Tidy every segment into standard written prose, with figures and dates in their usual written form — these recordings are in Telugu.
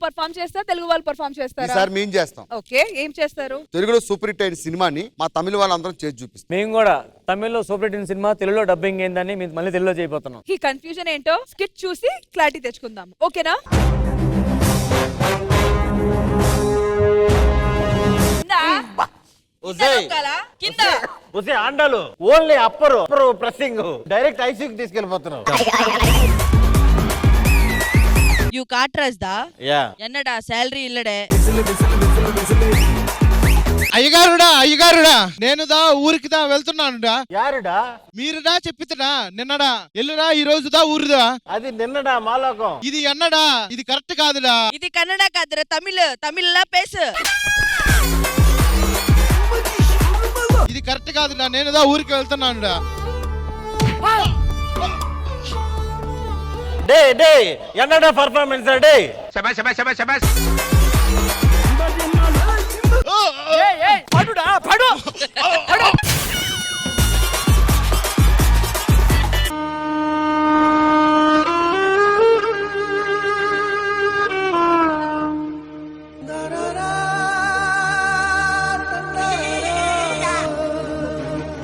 పర్ఫామ్ చేస్తారా, తెలుగు వాళ్ళు పర్ఫామ్ చేస్తారా? ఈసారి మేము చేస్తాం. ఓకే, ఏం చేస్తారు? తెలుగులో సూపర్ హిట్ అయిన సినిమాని మా తమిళ వాళ్ళందరం చేసి చూపిస్తాం. మేము కూడా తమిళ్లో సూపర్ హిట్ సినిమా తెలుగులో డబ్బింగ్ ఏందని మళ్ళీ తెలుగులో చేయబోతున్నాం. ఈ కన్ఫ్యూజన్ ఏంటో స్కిట్ చూసి క్లారిటీ తెచ్చుకుందాం. ఓకేనా? ఆండాలు ఓన్లీ అప్పరు ప్రెస్సింగ్ డైరెక్ట్ ఐసీకి తీసుకెళ్ళిపోతున్నావు. யூ காட்டுறதா என்னடா சேலரி இல்லடே. అయ్యగారుడా నేను ఊరికి వెళ్తున్నానుడా. యారుడా? మీరుడా చెప్పితడా నిన్నడా ఎల్లురా ఈ రోజుదా ఊరుదా. అది నిన్నడా మాలోకం. ఇది ఎన్నడా, ఇది కరెక్ట్ కాదుడా. ఇది కన్నడ కాదురా, తమిళ్లా పేసు. ఇది కరెక్ట్ కాదుడా, నేను ఊరికి వెళ్తున్నానుడా. డే డే ఎన్నడా పర్ఫార్మెన్స్ డే. శబాష్ శబాష్ శబాష్ శబాష్. పడుడా పడు పడు.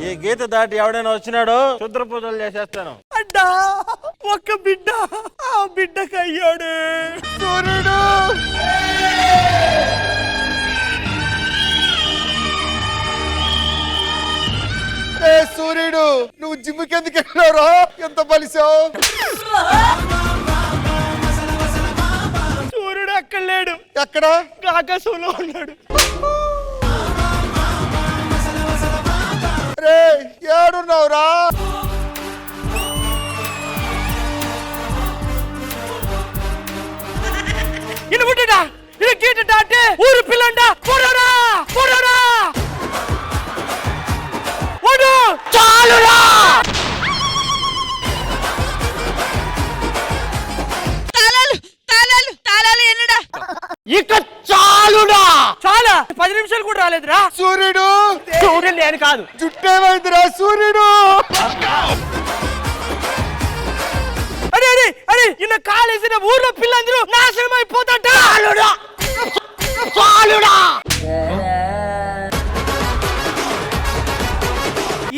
ఈ గీత దాటి ఎవడైనా వచ్చినాడో క్షుద్ర పూజలు చేసేస్తాను. అడ్డా ఒక్క బిడ్డ, ఆ బిడ్డకి అయ్యాడు సూర్యుడు. సూర్యుడు నువ్వు జిమ్కి ఎందుకు వెళ్ళావురా? ఎంత బలిసావు? సూర్యుడు అక్కడ లేడు. ఎక్కడ? ఆకాశంలో ఉన్నాడు. రే ఏడున్నావురా? ఇనుముట్టడా ఇది గీటడా అంటే ఊరు పిల్లండా పోరారా పోరారా ఓడు చాలురా. తాళాలు తాళాలు తాళాలు ఎన్నడా. ఇక చాలుడా. చాలా 10 నిమిషాలు కూడా రాలేదురా. సూర్యుడు సూర్యుడు నేను కాదు. జుట్టేమైందిరా సూర్యుడు? అరే అరే అరే ఇన్న కాలేసిన ఊర్లో పిల్లందరూ నాశనం అయిపోతాంట. చాలుడా చాలుడా.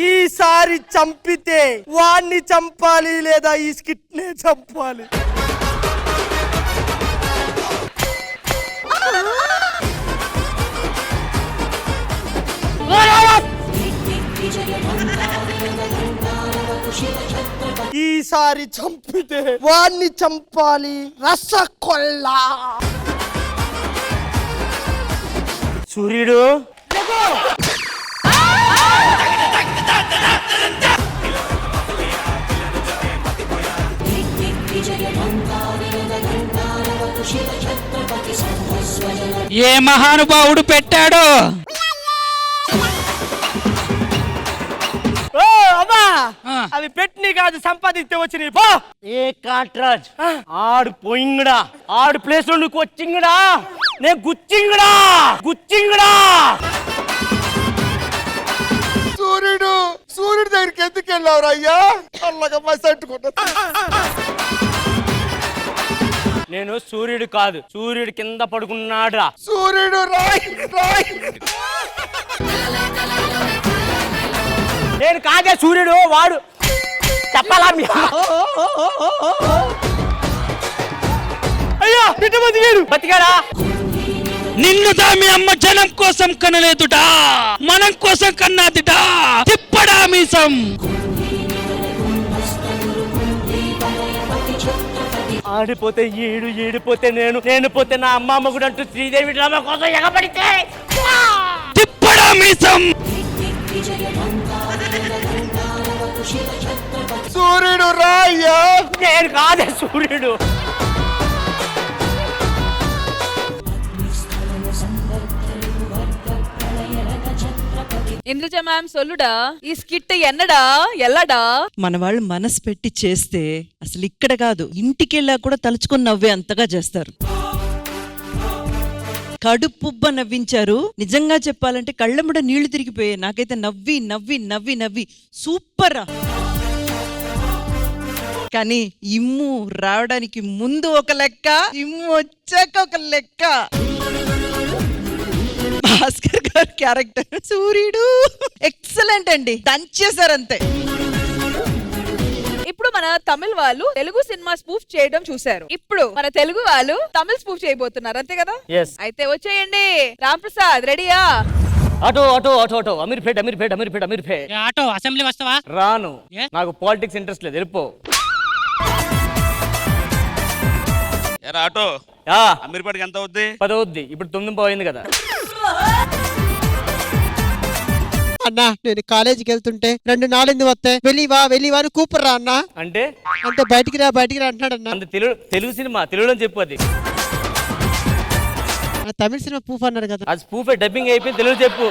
ఈసారి చంపితే వాణ్ణి చంపాలి లేదా ఈ స్కిట్ నే చంపాలి. ఈసారి చంపితే వాణ్ణి చంపాలి రసకొల్లా. సూర్యుడు ఏ మహానుభావుడు పెట్టాడో. అవి పెట్టి కాదు సంపాదిస్తే వచ్చి పో. ఏ కాట్రాజ్ ఆడు పోయింగడా, ఆడు ప్లేస్ లో నువ్వు వచ్చింగడా, నేను గుచ్చింగడా గుచ్చింగడా. సూర్యుడు సూర్యుడి దగ్గరికి ఎందుకు వెళ్ళావురా అయ్యా? అల్లగా మసట్టుకుంటా. నేను సూర్యుడు కాదు, సూర్యుడు కింద పడుకున్నాడా. సూర్యుడు రాయ్ రాయ్. నేను కాదే సూర్యుడు, వాడు చెప్పాలా? అయ్యో బిడ్డ బతికాడు. బతికాడా? నిన్ను మీ అమ్మ జనం కోసం కనలేదుట, మనం కోసం కన్నాదిట. తిప్పడా మీసం. ఆడిపోతే ఏడు, ఏడిపోతే నేను, నేను పోతే నా అమ్మమ్మ కూడా అంటూ శ్రీదేవి డ్రామా కోసం ఎగబడితే తిప్పడా మీసం. సూర్యుడు రాయ్యా. నేను కాదే సూర్యుడు. ఇంద్రజ మ్యామ్ సొల్లుడా, ఈ స్కిట్ ఎన్నడా ఎల్లడా? మన వాళ్ళు మనసు పెట్టి చేస్తే అసలు ఇక్కడ కాదు ఇంటికెళ్ళా కూడా తలుచుకొని నవ్వే అంతగా చేస్తారు. కడుపుబ్బ నవ్వించారు. నిజంగా చెప్పాలంటే కళ్ళముడ నీళ్లు తిరిగిపోయాయి నాకైతే. నవ్వి నవ్వి నవ్వి నవ్వి సూపర్. కానీ ఇమ్ము రావడానికి ముందు ఒక లెక్క, ఇమ్ము వచ్చాక ఒక లెక్క. భాస్కర్ గారి క్యారెక్టర్ సూర్యుడు ఎక్సలెంట్ అండి, దంచేశారంతే. ఇప్పుడు మన తమిళ వాళ్ళు తెలుగు సినిమా స్పూఫ్ చేయడం చూశారు, ఇప్పుడు మన తెలుగు వాళ్ళు తమిళ స్పూఫ్ చేయబోతున్నారు, అంతే కదా? Yes. అయితే వచ్చేయండి. రామ్ ప్రసాద్ రెడీయా? Auto auto auto auto Ameerpet Ameerpet Ameerpet Ameerpet. Auto assembly వస్తావా? రాను, ఏ? నాకు పాలిటిక్స్ ఇంట్రెస్ట్ లేదు, వెళ్ళిపో. ఎరా ఆటో ఆ, అమీర్పేటకి ఎంత అవుద్ది? 10 అవుద్ది, ఇప్పుడు 9 పోయింది కదా. అన్నా నేను కాలేజీకి వెళ్తుంటే 2 నాలుగు వస్తే వెళ్ళివా అని కూపర్ రా అన్నా అంటే అంటే బయటికి రా అంటున్నాడు అన్న. అంత తెలుగు సినిమా తెలుగులో చెప్పు. అది తమిళ సినిమా పూఫ్ అన్నాడు కదా అది స్పూఫ్ డబ్బింగ్ అయిపోయింది, తెలుగు చెప్పు.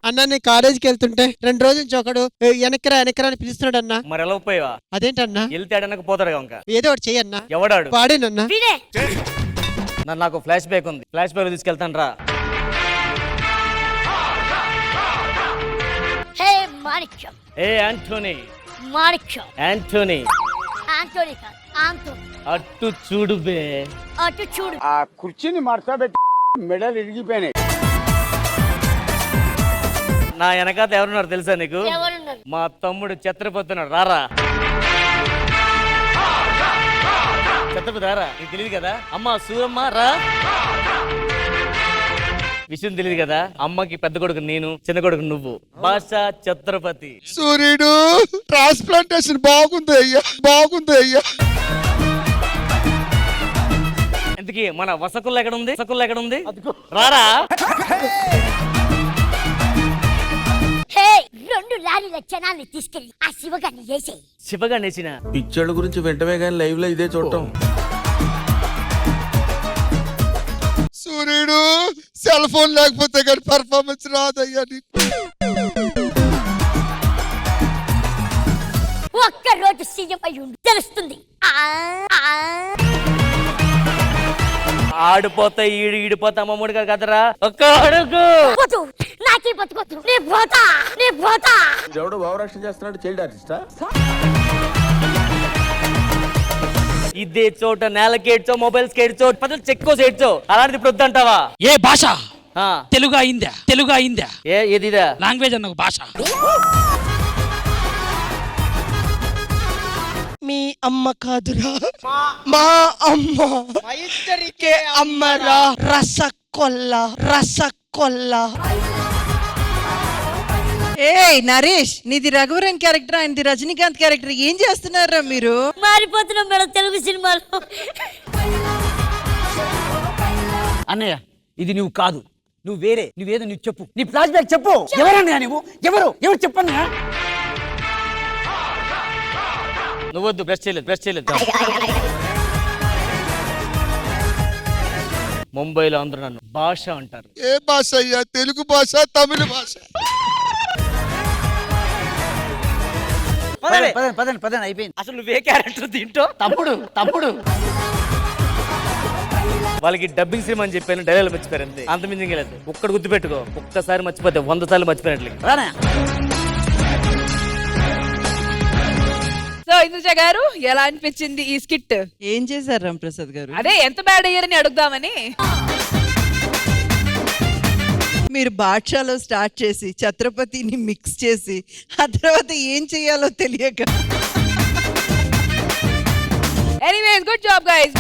అన్న నేను కాలేజీకి వెళ్తుంటే 2 రోజుల నుంచి ఒకడు వెనకరా అని పిలుస్తున్నాడు అన్న. మరి ఎలా పోయావా? అదేంటన్నా? వెళ్తే అడనక పోతాడు ఇంకా. ఏదో ఒకటి చెయ్యన్నా. ఎవడాడు? వాడేనన్నా. నాకు ఫ్లాష్ బ్యాక్ ఉంది, ఫ్లాష్ బ్యాక్ తీసుకెళ్తాను రా. హే మాణిక్యం, ఏ యాంటోనీ, మాణిక్యం, యాంటోనీ ఆంటోనీ కాదు, ఆంటోనీ. అట్టు చూడు బే. అటు చూడు. నా వెనకాత ఎవరున్నారు తెలుసా నీకు? ఎవరున్నారు? మా తమ్ముడు ఛత్రపతున్నాడు, రారా. ఛత్రపతి రారా, నీకు తెలియదు కదా? అమ్మ సూరమ్మ రా. విషయం తెలియదు కదా, అమ్మకి పెద్ద కొడుకు నేను, చిన్న కొడుకు నువ్వు. భాష ఛత్రపతి. సూర్యుడు ట్రాన్స్ప్లాంటేషన్ బాగుంది అయ్యా. ఎందుకు మన వసకుల్లో ఎక్కడ ఉంది? ఎక్కడ ఉంది? రారా. హే 2 లారీల జనాల్ని తీసుకెళ్ళి ఆ శివగాన్ని వేసేయి. శివగా నేసిన పిక్చర్ల గురించి వెంటనే కానీ లైవ్ లో ఇదే చూడటం. సూర్యుడు సెల్ ఫోన్ లేకపోతే కానీ పర్ఫార్మెన్స్ రాదయ్యా నీకు. ఒక్క రోజు సీఎం అయి ఉండు, తెలుస్తుంది. ఆడిపోతా ఈడిపోతా అమ్మమ్మడి గారు కదరా. ఒక్క అడుగు. పోతు, నాకే బతుకోతు. నే పోతా. ఎవడో భావరక్షణ చేస్తున్నాడు, చైల్డ్ ఆర్టిస్టా? ఇదే చోట నేలకేడ్చో, మొబైల్స్ కేడ్చో, పదలు చెక్కో సేడ్చో, అలాంటిది ఇప్పుడు వద్దంటావా? ఏ భాష? ఆ, తెలుగు అయిందా? ఏదిదా లాంగ్వేజ్ అన్న ఒక భాష. మీ అమ్మ కాదురా, మా అమ్మ. ఇద్దరికే అమ్మరా. రసకొల్ల. ఏ నరేష్, నీది రఘువరన్ క్యారెక్టర్, ఆయనది రజనీకాంత్ క్యారెక్టర్, ఏం చేస్తున్నారా మీరు? మారిపోతున్నాం మేడం తెలుగు సినిమాలో. అన్నయ్య ఇది నువ్వు కాదు, నువ్వు వేరే, నువ్వేదో నువ్వు చెప్పు, నీ ఫ్లాష్ బ్యాక్ చెప్పు. ఎవరన్నా నువ్వు? ఎవరు చెప్పన్నా? నువ్వద్దు, బ్రష్ చేయలేదు. ముంబైలో అందరూ నన్ను భాష అంటారు. ఏ భాష అయ్యా? తెలుగు భాష, తమిళ భాష. పదండి అయిపోయింది. అసలు నువ్వే క్యారెక్టర్ తింటో? తమ్ముడు వాళ్ళకి డబ్బింగ్ సినిమా అని చెప్పాను, డైలాగ్ మర్చిపోయారు అంతే, అంత మించి లేదు. ఒక్కడు గుర్తు పెట్టుకో, ఒక్కసారి మర్చిపోతే 100 సార్లు మర్చిపోయినట్లు. రానా? సో ఇందుజ గారు ఎలా అనిపించింది ఈ స్కిట్? ఏం చేశారు రామ్ ప్రసాద్ గారు? అదే ఎంత బ్యాడ్ అయ్యారని అడుగుదామని. మీరు బాద్షాలో స్టార్ట్ చేసి ఛత్రపతిని మిక్స్ చేసి ఆ తర్వాత ఏం చేయాలో తెలియక. Anyways good job guys.